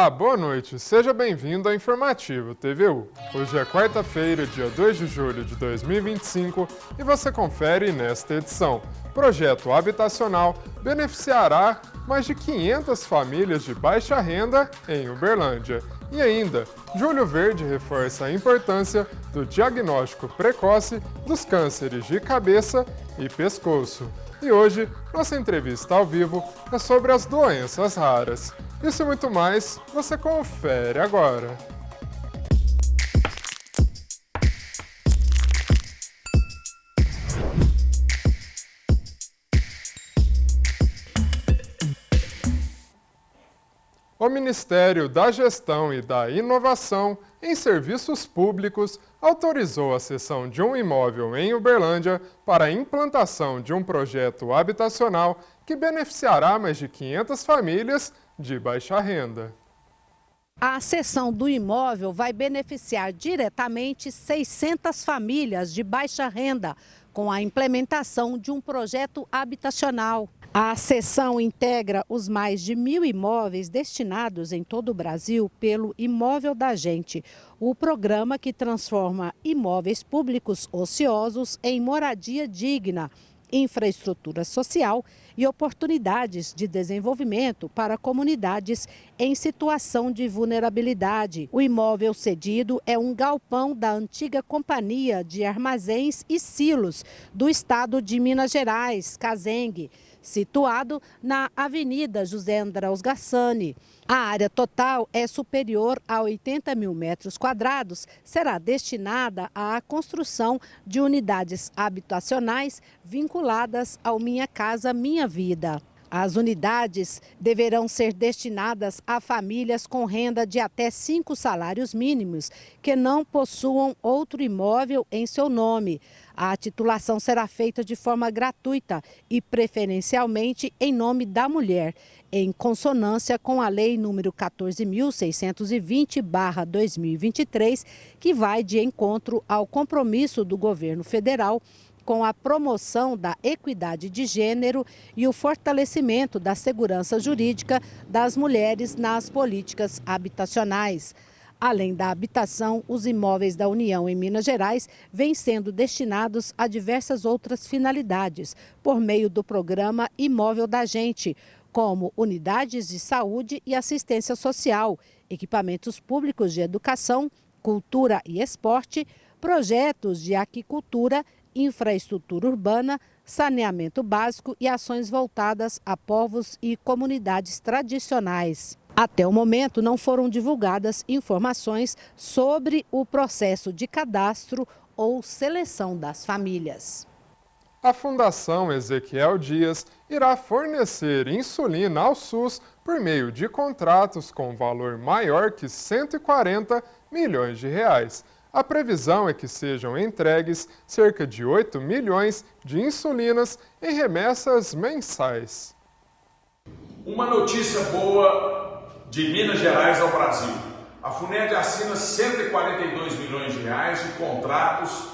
Olá, boa noite. Seja bem-vindo ao Informativo TVU. Hoje é quarta-feira, dia 2 de julho de 2025 e você confere nesta edição. Projeto habitacional beneficiará mais de 500 famílias de baixa renda em Uberlândia. E ainda, Júlio Verde reforça a importância do diagnóstico precoce dos cânceres de cabeça e pescoço. E hoje, nossa entrevista ao vivo é sobre as doenças raras. Isso e muito mais, você confere agora. O Ministério da Gestão e da Inovação em Serviços Públicos autorizou a cessão de um imóvel em Uberlândia para a implantação de um projeto habitacional que beneficiará mais de 500 famílias de baixa renda. A cessão do imóvel vai beneficiar diretamente 600 famílias de baixa renda, com a implementação de um projeto habitacional. A cessão integra os mais de 1.000 imóveis destinados em todo o Brasil pelo Imóvel da Gente, o programa que transforma imóveis públicos ociosos em moradia digna, infraestrutura social e oportunidades de desenvolvimento para comunidades em situação de vulnerabilidade. O imóvel cedido é um galpão da antiga Companhia de Armazéns e Silos do estado de Minas Gerais, Cazeng, situado na Avenida José Andraus Gassani. A área total é superior a 80 mil metros quadrados, será destinada à construção de unidades habitacionais vinculadas ao Minha Casa Minha Vida. As unidades deverão ser destinadas a famílias com renda de até 5 salários mínimos que não possuam outro imóvel em seu nome. A titulação será feita de forma gratuita e preferencialmente em nome da mulher, em consonância com a Lei nº 14.620/2023, que vai de encontro ao compromisso do governo federal com a promoção da equidade de gênero e o fortalecimento da segurança jurídica das mulheres nas políticas habitacionais. Além da habitação, os imóveis da União em Minas Gerais vêm sendo destinados a diversas outras finalidades, por meio do programa Imóvel da Gente, como unidades de saúde e assistência social, equipamentos públicos de educação, cultura e esporte, projetos de aquicultura, infraestrutura urbana, saneamento básico e ações voltadas a povos e comunidades tradicionais. Até o momento, não foram divulgadas informações sobre o processo de cadastro ou seleção das famílias. A Fundação Ezequiel Dias irá fornecer insulina ao SUS por meio de contratos com valor maior que 140 milhões de reais. A previsão é que sejam entregues cerca de 8 milhões de insulinas em remessas mensais. Uma notícia boa de Minas Gerais ao Brasil. A FUNED assina 142 milhões de reais de contratos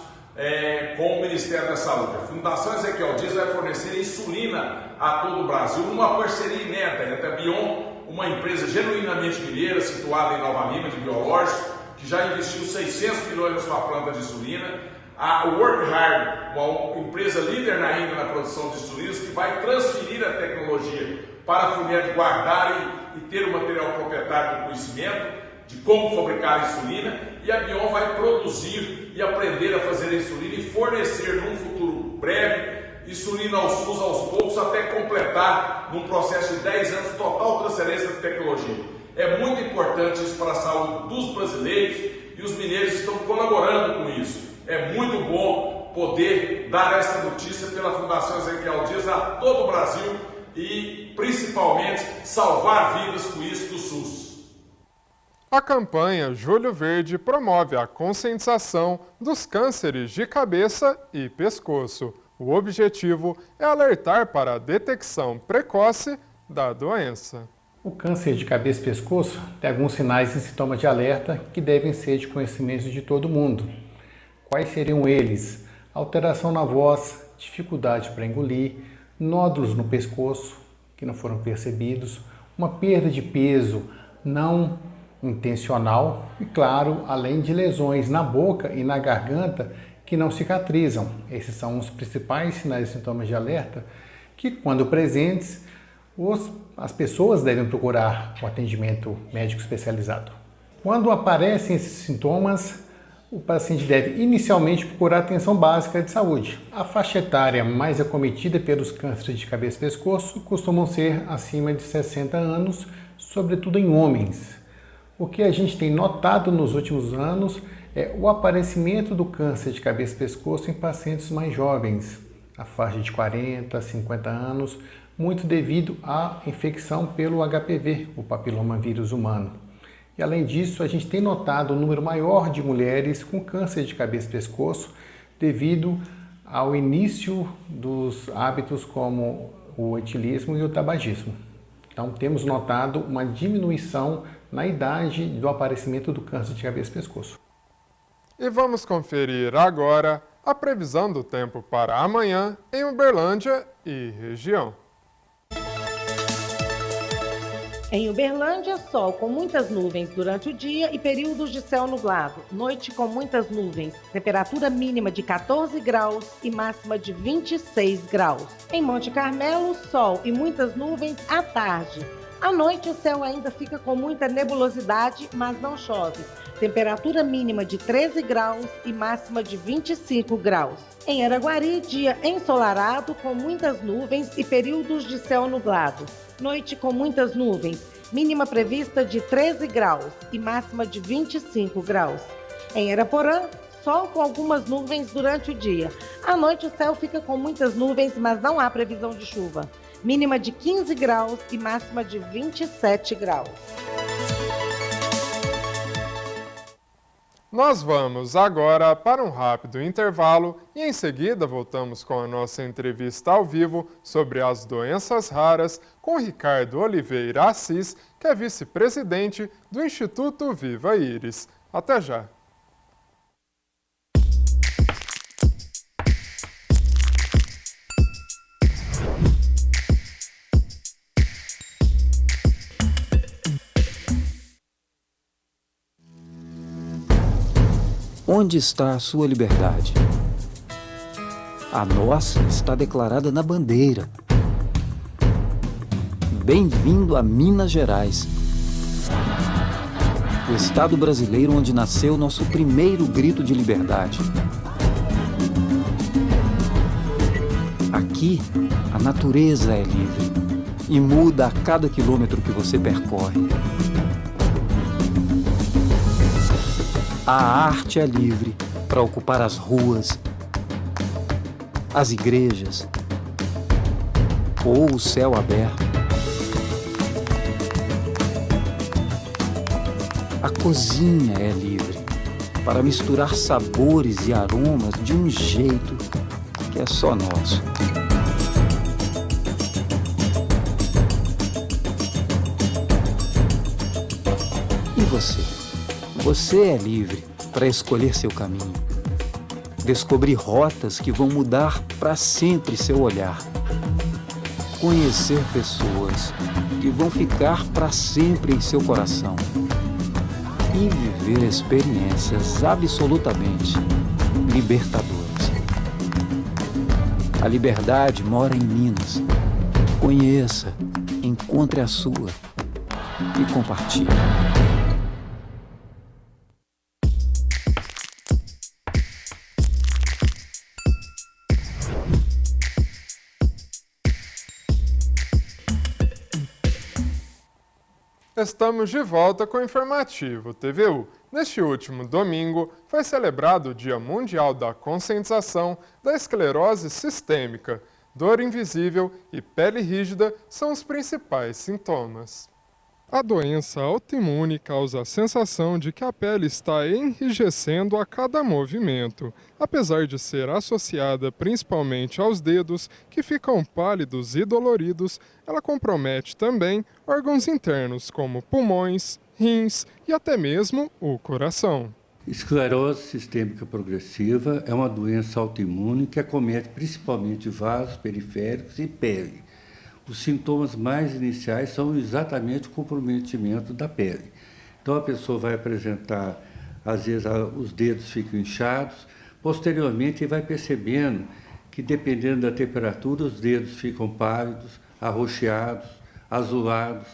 com o Ministério da Saúde. A Fundação Ezequiel Dias vai fornecer insulina a todo o Brasil, uma parceria inédita entre a Bion, uma empresa genuinamente mineira, situada em Nova Lima, de biológicos, que já investiu 600 milhões na sua planta de insulina, a Work Hard, uma empresa líder ainda na produção de insulinas, que vai transferir a tecnologia para a FUNED guardar e ter o material proprietário do conhecimento de como fabricar a insulina, e a Bion vai produzir e aprender a fazer a insulina e fornecer num futuro breve insulina ao SUS aos poucos, até completar num processo de 10 anos total transferência de tecnologia. É muito importante isso para a saúde dos brasileiros e os mineiros estão colaborando com isso. É muito bom poder dar essa notícia pela Fundação Ezequiel Dias a todo o Brasil e principalmente salvar vidas com isso do SUS. A campanha Júlio Verde promove a conscientização dos cânceres de cabeça e pescoço. O objetivo é alertar para a detecção precoce da doença. O câncer de cabeça e pescoço tem alguns sinais e sintomas de alerta que devem ser de conhecimento de todo mundo. Quais seriam eles? Alteração na voz, dificuldade para engolir, nódulos no pescoço que não foram percebidos, uma perda de peso não intencional e, claro, além de lesões na boca e na garganta que não cicatrizam. Esses são os principais sinais e sintomas de alerta que, quando presentes, as pessoas devem procurar o atendimento médico especializado. Quando aparecem esses sintomas, o paciente deve inicialmente procurar atenção básica de saúde. A faixa etária mais acometida pelos cânceres de cabeça e pescoço costumam ser acima de 60 anos, sobretudo em homens. O que a gente tem notado nos últimos anos é o aparecimento do câncer de cabeça e pescoço em pacientes mais jovens, na faixa de 40 a 50 anos, muito devido à infecção pelo HPV, o papilomavírus humano. E além disso, a gente tem notado um número maior de mulheres com câncer de cabeça e pescoço devido ao início dos hábitos como o etilismo e o tabagismo. Então, temos notado uma diminuição na idade do aparecimento do câncer de cabeça e pescoço. E vamos conferir agora a previsão do tempo para amanhã em Uberlândia e região. Em Uberlândia, sol com muitas nuvens durante o dia e períodos de céu nublado. Noite com muitas nuvens. Temperatura mínima de 14 graus e máxima de 26 graus. Em Monte Carmelo, sol e muitas nuvens à tarde. À noite, o céu ainda fica com muita nebulosidade, mas não chove. Temperatura mínima de 13 graus e máxima de 25 graus. Em Araguari, dia ensolarado com muitas nuvens e períodos de céu nublado. Noite com muitas nuvens, mínima prevista de 13 graus e máxima de 25 graus. Em Araporã, sol com algumas nuvens durante o dia. À noite, o céu fica com muitas nuvens, mas não há previsão de chuva. Mínima de 15 graus e máxima de 27 graus. Nós vamos agora para um rápido intervalo e em seguida voltamos com a nossa entrevista ao vivo sobre as doenças raras com Ricardo Oliveira Assis, que é vice-presidente do Instituto Viva Íris. Até já! Onde está a sua liberdade? A nossa está declarada na bandeira. Bem-vindo a Minas Gerais, o estado brasileiro onde nasceu nosso primeiro grito de liberdade. Aqui, a natureza é livre e muda a cada quilômetro que você percorre. A arte é livre para ocupar as ruas, as igrejas ou o céu aberto. A cozinha é livre para misturar sabores e aromas de um jeito que é só nosso. E você? Você é livre para escolher seu caminho, descobrir rotas que vão mudar para sempre seu olhar, conhecer pessoas que vão ficar para sempre em seu coração e viver experiências absolutamente libertadoras. A liberdade mora em Minas. Conheça, encontre a sua e compartilhe. Estamos de volta com o Informativo TVU. Neste último domingo, foi celebrado o Dia Mundial da Conscientização da Esclerose Sistêmica. Dor invisível e pele rígida são os principais sintomas. A doença autoimune causa a sensação de que a pele está enrijecendo a cada movimento. Apesar de ser associada principalmente aos dedos, que ficam pálidos e doloridos, ela compromete também órgãos internos como pulmões, rins e até mesmo o coração. Esclerose sistêmica progressiva é uma doença autoimune que acomete principalmente vasos periféricos e pele. os sintomas mais iniciais são exatamente o comprometimento da pele. Então, a pessoa vai apresentar, às vezes, os dedos ficam inchados, posteriormente, vai percebendo que, dependendo da temperatura, os dedos ficam pálidos, arroxeados, azulados,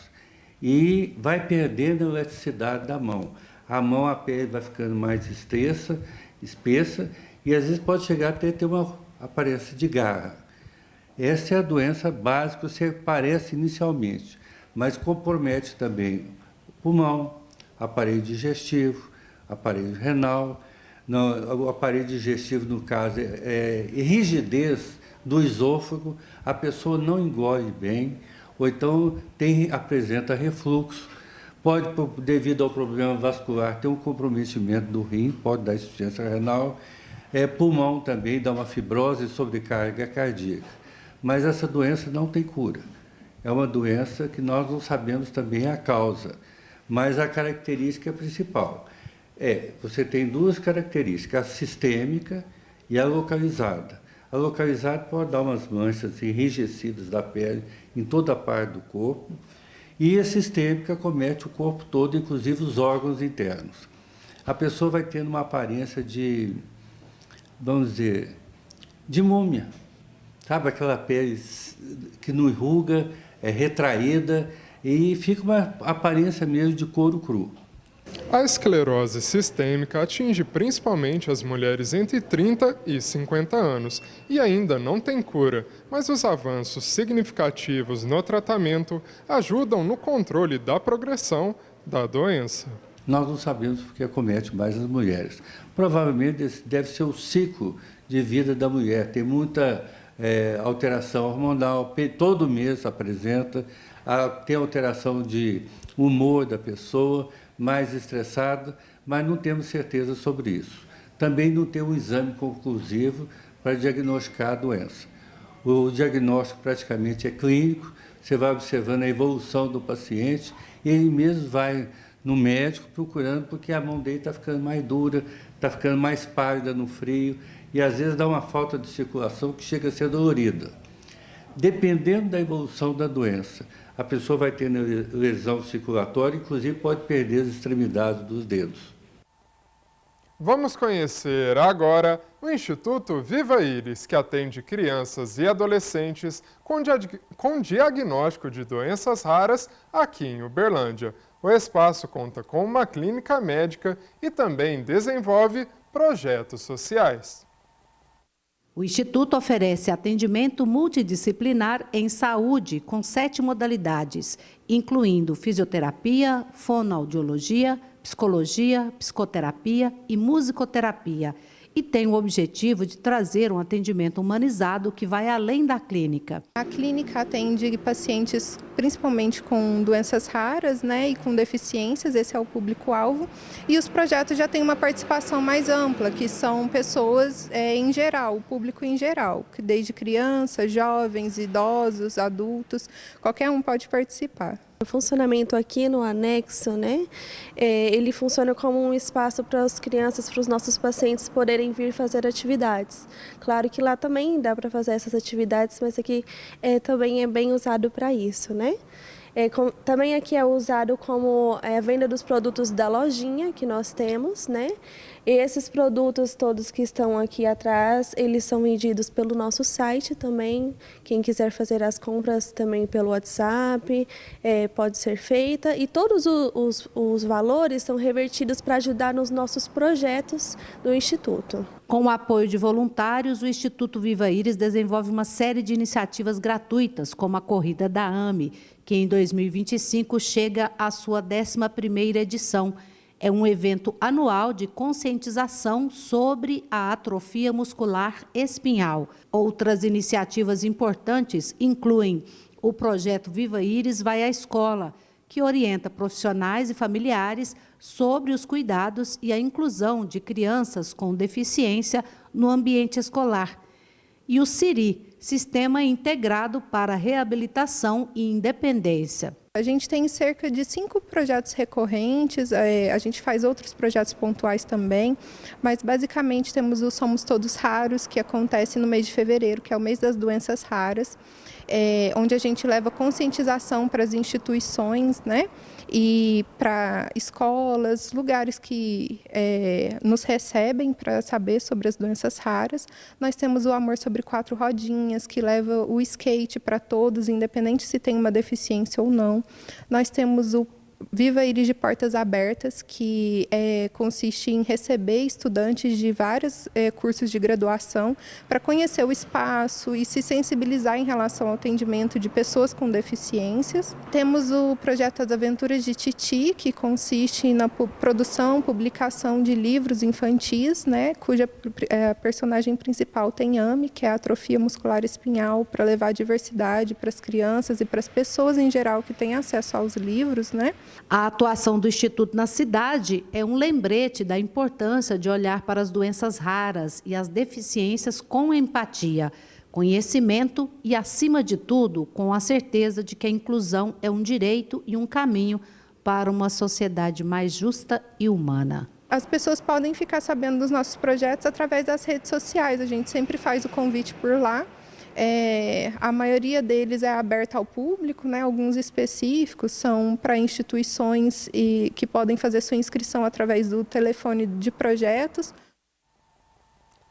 e vai perdendo a elasticidade da mão. A mão, a pele vai ficando mais espessa, e às vezes pode chegar até ter uma aparência de garra. Essa é a doença básica que você parece inicialmente, mas compromete também o pulmão, aparelho digestivo, aparelho renal. O aparelho digestivo, no caso, é rigidez do esôfago, a pessoa não engole bem, ou então apresenta refluxo. Pode, devido ao problema vascular, ter um comprometimento do rim, pode dar insuficiência renal. Pulmão também dá uma fibrose e sobrecarga cardíaca. Mas essa doença não tem cura. É uma doença que nós não sabemos também a causa, mas a característica principal você tem duas características, a sistêmica e a localizada. A localizada pode dar umas manchas enrijecidas da pele em toda a parte do corpo, e a sistêmica comete o corpo todo, inclusive os órgãos internos. A pessoa vai tendo uma aparência de, vamos dizer, de múmia. Sabe, aquela pele que não enruga, é retraída, e fica uma aparência mesmo de couro cru. A esclerose sistêmica atinge principalmente as mulheres entre 30 e 50 anos e ainda não tem cura, mas os avanços significativos no tratamento ajudam no controle da progressão da doença. Nós não sabemos porque acomete mais as mulheres. Provavelmente esse deve ser o ciclo de vida da mulher. Tem muita alteração hormonal, todo mês apresenta, tem alteração de humor da pessoa, mais estressada, mas não temos certeza sobre isso. Também não tem um exame conclusivo para diagnosticar a doença. O diagnóstico praticamente é clínico, você vai observando a evolução do paciente e ele mesmo vai no médico procurando, porque a mão dele está ficando mais dura, está ficando mais pálida no frio e às vezes dá uma falta de circulação que chega a ser dolorida. Dependendo da evolução da doença, a pessoa vai tendo lesão circulatória, inclusive pode perder as extremidades dos dedos. Vamos conhecer agora o Instituto Viva Iris, que atende crianças e adolescentes com diagnóstico de doenças raras aqui em Uberlândia. O espaço conta com uma clínica médica e também desenvolve projetos sociais. O Instituto oferece atendimento multidisciplinar em saúde com 7 modalidades, incluindo fisioterapia, fonoaudiologia, psicologia, psicoterapia e musicoterapia, e tem o objetivo de trazer um atendimento humanizado que vai além da clínica. A clínica atende pacientes principalmente com doenças raras, e com deficiências, esse é o público-alvo. E os projetos já têm uma participação mais ampla, que são pessoas em geral, o público em geral, que desde crianças, jovens, idosos, adultos, qualquer um pode participar. O funcionamento aqui no anexo, ele funciona como um espaço para as crianças, para os nossos pacientes poderem vir fazer atividades. Claro que lá também dá para fazer essas atividades, mas aqui também é bem usado para isso, Também aqui é usado como a venda dos produtos da lojinha que nós temos, E esses produtos todos que estão aqui atrás, eles são vendidos pelo nosso site também. Quem quiser fazer as compras também pelo WhatsApp, pode ser feita. E todos os valores são revertidos para ajudar nos nossos projetos do Instituto. Com o apoio de voluntários, o Instituto Viva Iris desenvolve uma série de iniciativas gratuitas, como a Corrida da AME, que em 2025 chega à sua 11ª edição. É um evento anual de conscientização sobre a atrofia muscular espinhal. Outras iniciativas importantes incluem o projeto Viva Iris Vai à Escola, que orienta profissionais e familiares sobre os cuidados e a inclusão de crianças com deficiência no ambiente escolar. E o CIRI, Sistema Integrado para Reabilitação e Independência. A gente tem cerca de 5 projetos recorrentes, a gente faz outros projetos pontuais também, mas basicamente temos o Somos Todos Raros, que acontece no mês de fevereiro, que é o mês das doenças raras. onde a gente leva conscientização para as instituições, né? E para escolas, lugares que nos recebem para saber sobre as doenças raras. Nós temos o Amor sobre 4 Rodinhas, que leva o skate para todos, independente se tem uma deficiência ou não. Nós temos o Viva Íris de Portas Abertas, que consiste em receber estudantes de vários cursos de graduação para conhecer o espaço e se sensibilizar em relação ao atendimento de pessoas com deficiências. Temos o projeto As Aventuras de Titi, que consiste na produção, publicação de livros infantis, né, cuja personagem principal tem AME, que é a atrofia muscular espinhal, para levar diversidade para as crianças e para as pessoas em geral que têm acesso aos livros, né? A atuação do Instituto na cidade é um lembrete da importância de olhar para as doenças raras e as deficiências com empatia, conhecimento e, acima de tudo, com a certeza de que a inclusão é um direito e um caminho para uma sociedade mais justa e humana. As pessoas podem ficar sabendo dos nossos projetos através das redes sociais, a gente sempre faz o convite por lá. A maioria deles é aberta ao público, né? Alguns específicos são para instituições que podem fazer sua inscrição através do telefone de projetos.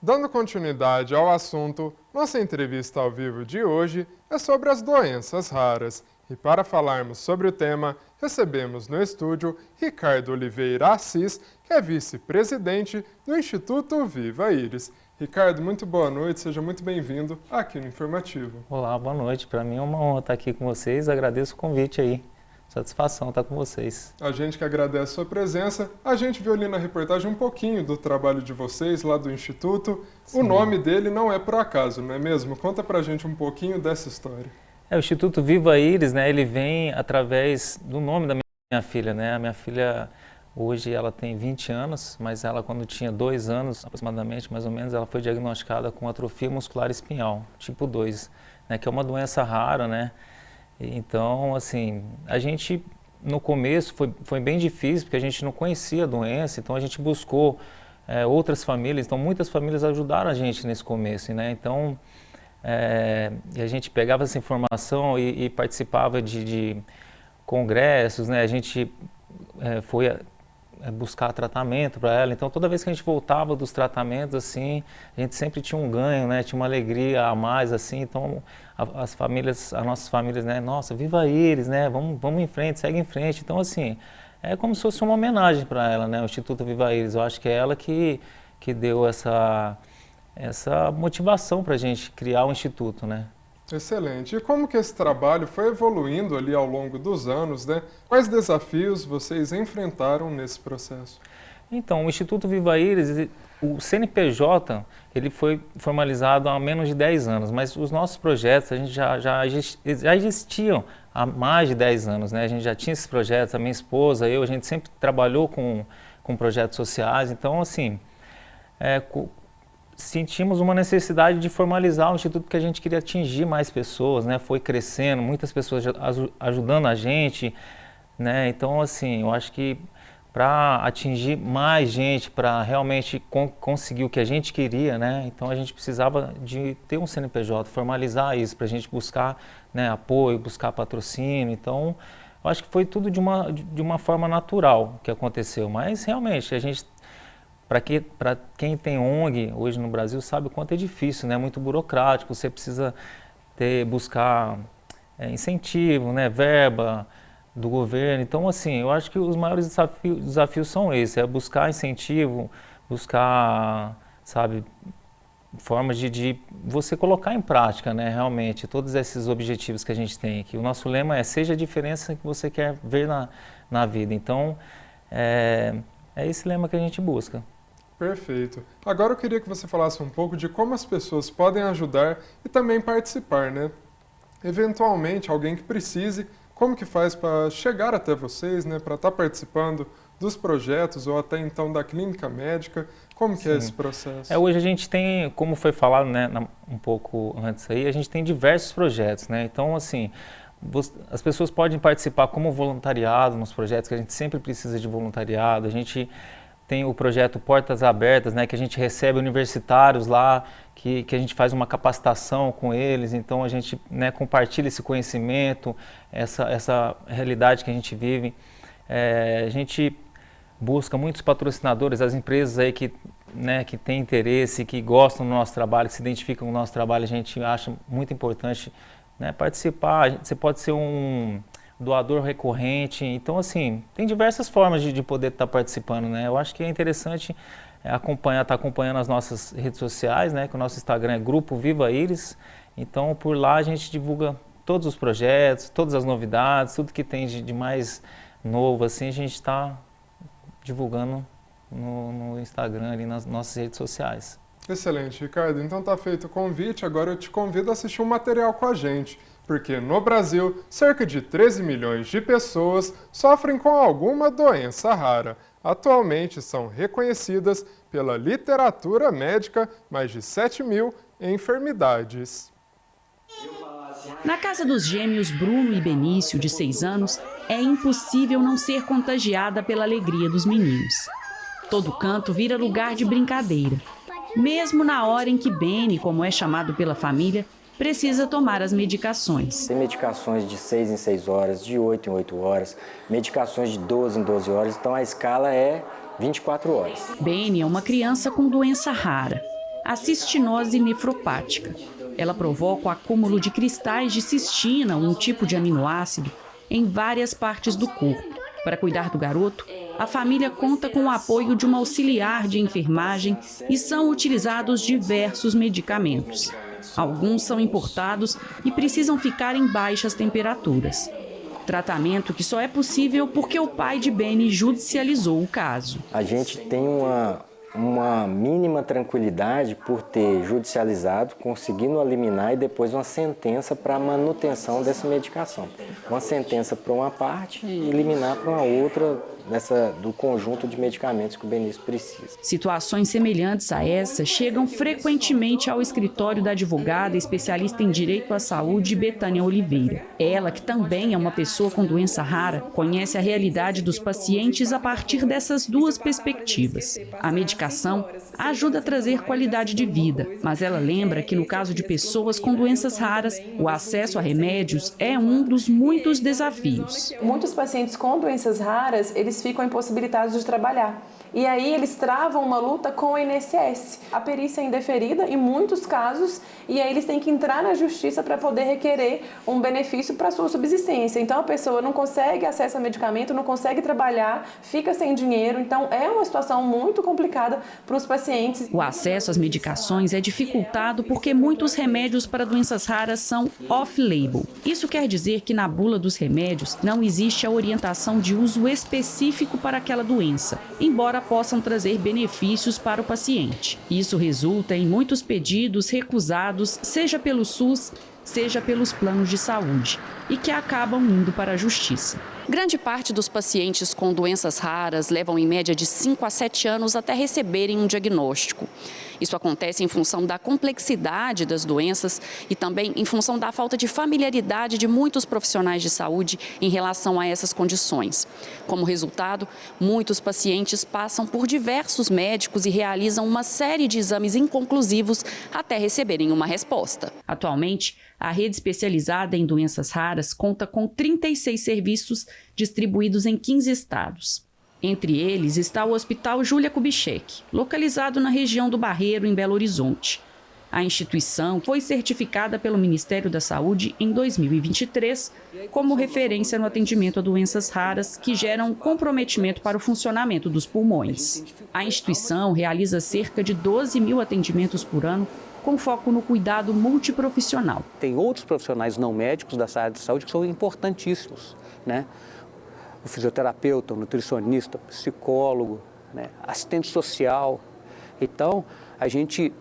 Dando continuidade ao assunto, nossa entrevista ao vivo de hoje é sobre as doenças raras. E para falarmos sobre o tema, recebemos no estúdio Ricardo Oliveira Assis, que é vice-presidente do Instituto Viva Íris. Ricardo, muito boa noite, seja muito bem-vindo aqui no Informativo. Olá, boa noite. Para mim é uma honra estar aqui com vocês, agradeço o convite aí. Satisfação estar com vocês. A gente que agradece a sua presença. A gente viu ali na reportagem um pouquinho do trabalho de vocês lá do Instituto. Sim. O nome dele não é por acaso, não é mesmo? Conta pra gente um pouquinho dessa história. O Instituto Viva Íris, né, ele vem através do nome da minha filha, né? A minha filha hoje ela tem 20 anos, mas ela quando tinha 2 anos, aproximadamente, mais ou menos, ela foi diagnosticada com atrofia muscular espinhal, tipo 2, né, que é uma doença rara, né? Então, assim, a gente no começo foi bem difícil, porque a gente não conhecia a doença, então a gente buscou outras famílias, então muitas famílias ajudaram a gente nesse começo, né? Então, a gente pegava essa informação e participava de congressos, né? A gente foi buscar tratamento para ela, então toda vez que a gente voltava dos tratamentos, assim, a gente sempre tinha um ganho, né? Tinha uma alegria a mais, assim, então as nossas famílias, né? Nossa, Viva Íris, né? Vamos em frente, segue em frente, então assim, é como se fosse uma homenagem para ela, né? O Instituto Viva Íris, eu acho que é ela que deu essa motivação para a gente criar o Instituto, né? Excelente. E como que esse trabalho foi evoluindo ali ao longo dos anos, né? Quais desafios vocês enfrentaram nesse processo? Então, o Instituto Viva Íris, o CNPJ, ele foi formalizado há menos de 10 anos, mas os nossos projetos, a gente já existiam há mais de 10 anos, né? A gente já tinha esses projetos, a minha esposa, a gente sempre trabalhou com projetos sociais, então, assim, sentimos uma necessidade de formalizar o Instituto porque a gente queria atingir mais pessoas, né? Foi crescendo, muitas pessoas ajudando a gente, né? Então, assim, eu acho que para atingir mais gente, para realmente conseguir o que a gente queria, né? Então a gente precisava de ter um CNPJ, formalizar isso, para a gente buscar, né, apoio, buscar patrocínio. Então, eu acho que foi tudo de uma forma natural que aconteceu, mas realmente a gente... Para quem tem ONG hoje no Brasil sabe o quanto é difícil, né? É muito burocrático, você precisa buscar incentivo, né? Verba do governo. Então, assim, eu acho que os maiores desafios são esses, buscar incentivo, buscar, sabe, formas de você colocar em prática, né? Realmente, todos esses objetivos que a gente tem aqui. O nosso lema é: seja a diferença que você quer ver na vida. Então, é esse lema que a gente busca. Perfeito. Agora eu queria que você falasse um pouco de como as pessoas podem ajudar e também participar, né? Eventualmente, alguém que precise, como que faz para chegar até vocês, né? Para estar participando dos projetos ou até então da clínica médica, como que é esse processo? Hoje a gente tem, como foi falado, né, um pouco antes aí, a gente tem diversos projetos, né? Então, assim, as pessoas podem participar como voluntariado nos projetos, que a gente sempre precisa de voluntariado, a gente tem o projeto Portas Abertas, né, que a gente recebe universitários lá, que a gente faz uma capacitação com eles, então a gente, né, compartilha esse conhecimento, essa realidade que a gente vive. A gente busca muitos patrocinadores, as empresas aí que têm interesse, que gostam do nosso trabalho, que se identificam com o nosso trabalho, a gente acha muito importante, né, participar. Você pode ser um doador recorrente, então assim, tem diversas formas de poder estar participando, né? Eu acho que é interessante estar acompanhando as nossas redes sociais, né? Que o nosso Instagram é Grupo Viva Íris, então por lá a gente divulga todos os projetos, todas as novidades, tudo que tem de mais novo, assim, a gente está divulgando no Instagram, ali nas nossas redes sociais. Excelente, Ricardo. Então tá feito o convite, agora eu te convido a assistir um material com a gente, porque no Brasil, cerca de 13 milhões de pessoas sofrem com alguma doença rara. Atualmente são reconhecidas pela literatura médica mais de 7 mil enfermidades. Na casa dos gêmeos Bruno e Benício, de 6 anos, é impossível não ser contagiada pela alegria dos meninos. Todo canto vira lugar de brincadeira, mesmo na hora em que Beni, como é chamado pela família, precisa tomar as medicações. Tem medicações de 6 em 6 horas, de 8 em 8 horas, medicações de 12 em 12 horas, então a escala é 24 horas. Beni é uma criança com doença rara, a cistinose nefropática. Ela provoca o acúmulo de cristais de cistina, um tipo de aminoácido, em várias partes do corpo. Para cuidar do garoto, a família conta com o apoio de uma auxiliar de enfermagem e são utilizados diversos medicamentos. Alguns são importados e precisam ficar em baixas temperaturas. Tratamento que só é possível porque o pai de Beni judicializou o caso. A gente tem uma mínima tranquilidade por ter judicializado, conseguindo eliminar e depois uma sentença para a manutenção dessa medicação. Uma sentença para uma parte e eliminar para uma outra do conjunto de medicamentos que o Benício precisa. Situações semelhantes a essa chegam frequentemente ao escritório da advogada especialista em direito à saúde, Betânia Oliveira. Ela, que também é uma pessoa com doença rara, conhece a realidade dos pacientes a partir dessas duas perspectivas. A medicação ajuda a trazer qualidade de vida, mas ela lembra que no caso de pessoas com doenças raras, o acesso a remédios é um dos muitos desafios. Muitos pacientes com doenças raras, eles ficam impossibilitados de trabalhar. E aí eles travam uma luta com o INSS. A perícia é indeferida em muitos casos e aí eles têm que entrar na justiça para poder requerer um benefício para a sua subsistência. Então a pessoa não consegue acesso a medicamento, não consegue trabalhar, fica sem dinheiro. Então é uma situação muito complicada para os pacientes. O acesso às medicações é dificultado porque muitos remédios para doenças raras são off-label. Isso quer dizer que na bula dos remédios não existe a orientação de uso específico para aquela doença, embora possam trazer benefícios para o paciente. Isso resulta em muitos pedidos recusados, seja pelo SUS, seja pelos planos de saúde, e que acabam indo para a justiça. Grande parte dos pacientes com doenças raras levam em média de 5 a 7 anos até receberem um diagnóstico. Isso acontece em função da complexidade das doenças e também em função da falta de familiaridade de muitos profissionais de saúde em relação a essas condições. Como resultado, muitos pacientes passam por diversos médicos e realizam uma série de exames inconclusivos até receberem uma resposta. Atualmente, a rede especializada em doenças raras conta com 36 serviços distribuídos em 15 estados. Entre eles está o Hospital Júlia Kubitschek, localizado na região do Barreiro, em Belo Horizonte. A instituição foi certificada pelo Ministério da Saúde em 2023 como referência no atendimento a doenças raras que geram comprometimento para o funcionamento dos pulmões. A instituição realiza cerca de 12 mil atendimentos por ano, com foco no cuidado multiprofissional. Tem outros profissionais não médicos dessa área de saúde que são importantíssimos, né? O fisioterapeuta, o nutricionista, o psicólogo, né? Assistente social. Então, a gente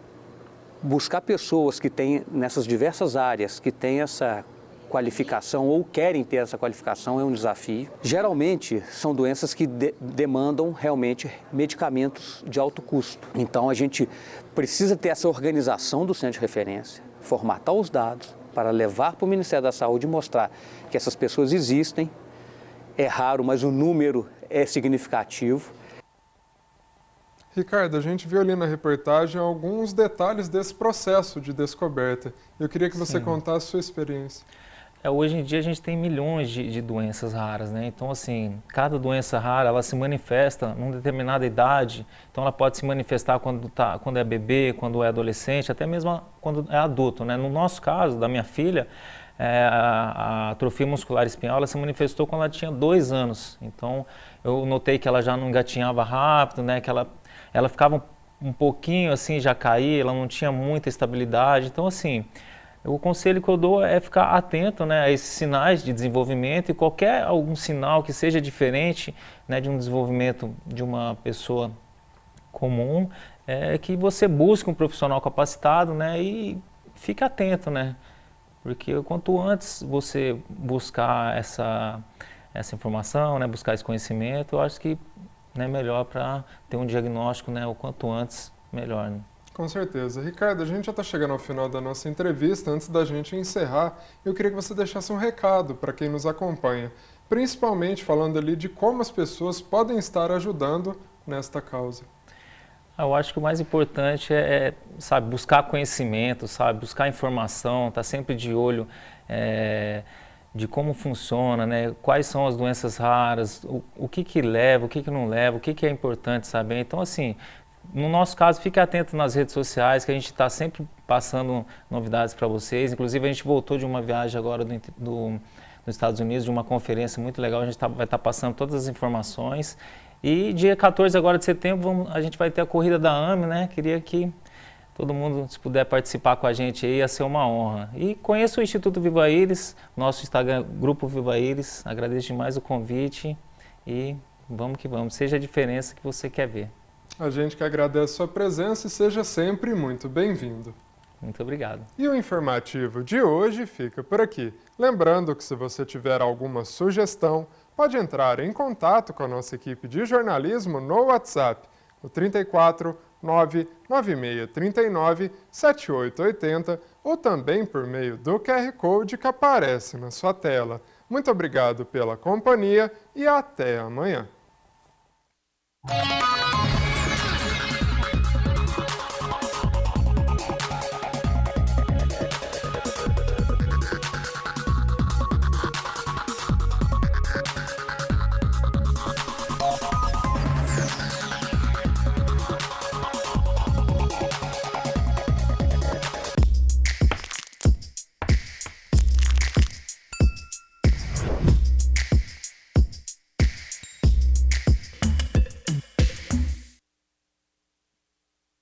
buscar pessoas que têm nessas diversas áreas, que têm essa qualificação ou querem ter essa qualificação é um desafio. Geralmente, são doenças que demandam realmente medicamentos de alto custo. Então, a gente precisa ter essa organização do centro de referência, formatar os dados para levar para o Ministério da Saúde e mostrar que essas pessoas existem. É raro, mas o número é significativo. Ricardo, a gente viu ali na reportagem alguns detalhes desse processo de descoberta. Eu queria que você contasse a sua experiência. Hoje em dia a gente tem milhões de doenças raras, né? Então, assim, cada doença rara, ela se manifesta numa determinada idade. Então, ela pode se manifestar quando é bebê, quando é adolescente, até mesmo quando é adulto, né? No nosso caso, da minha filha, a atrofia muscular espinhal, ela se manifestou quando ela tinha 2 anos. Então, eu notei que ela já não engatinhava rápido, né? Que ela ficava um pouquinho assim, já caía, ela não tinha muita estabilidade. Então, assim, o conselho que eu dou é ficar atento, né, a esses sinais de desenvolvimento e algum sinal que seja diferente, né, de um desenvolvimento de uma pessoa comum, que você busque um profissional capacitado, né, e fique atento, né, porque quanto antes você buscar essa informação, né, buscar esse conhecimento, eu acho que é melhor para ter um diagnóstico, né, o quanto antes melhor, né. Com certeza. Ricardo, a gente já está chegando ao final da nossa entrevista. Antes da gente encerrar, eu queria que você deixasse um recado para quem nos acompanha, principalmente falando ali de como as pessoas podem estar ajudando nesta causa. Eu acho que o mais importante sabe, buscar conhecimento, sabe, buscar informação, estar sempre de olho de como funciona, né, quais são as doenças raras, o que leva, o que não leva, o que é importante saber. Então, assim, no nosso caso, fique atento nas redes sociais, que a gente está sempre passando novidades para vocês. Inclusive, a gente voltou de uma viagem agora nos Estados Unidos, de uma conferência muito legal. A gente vai estar passando todas as informações. E dia 14 agora de setembro, a gente vai ter a corrida da AME, né? Queria que todo mundo, se puder participar com a gente aí, ia ser uma honra. E conheça o Instituto Viva Íris, nosso Instagram, Grupo Viva Íris. Agradeço demais o convite e vamos que vamos. Seja a diferença que você quer ver. A gente que agradece a sua presença e seja sempre muito bem-vindo. Muito obrigado. E o informativo de hoje fica por aqui. Lembrando que se você tiver alguma sugestão, pode entrar em contato com a nossa equipe de jornalismo no WhatsApp, no 34 99639 7880 ou também por meio do QR Code que aparece na sua tela. Muito obrigado pela companhia e até amanhã.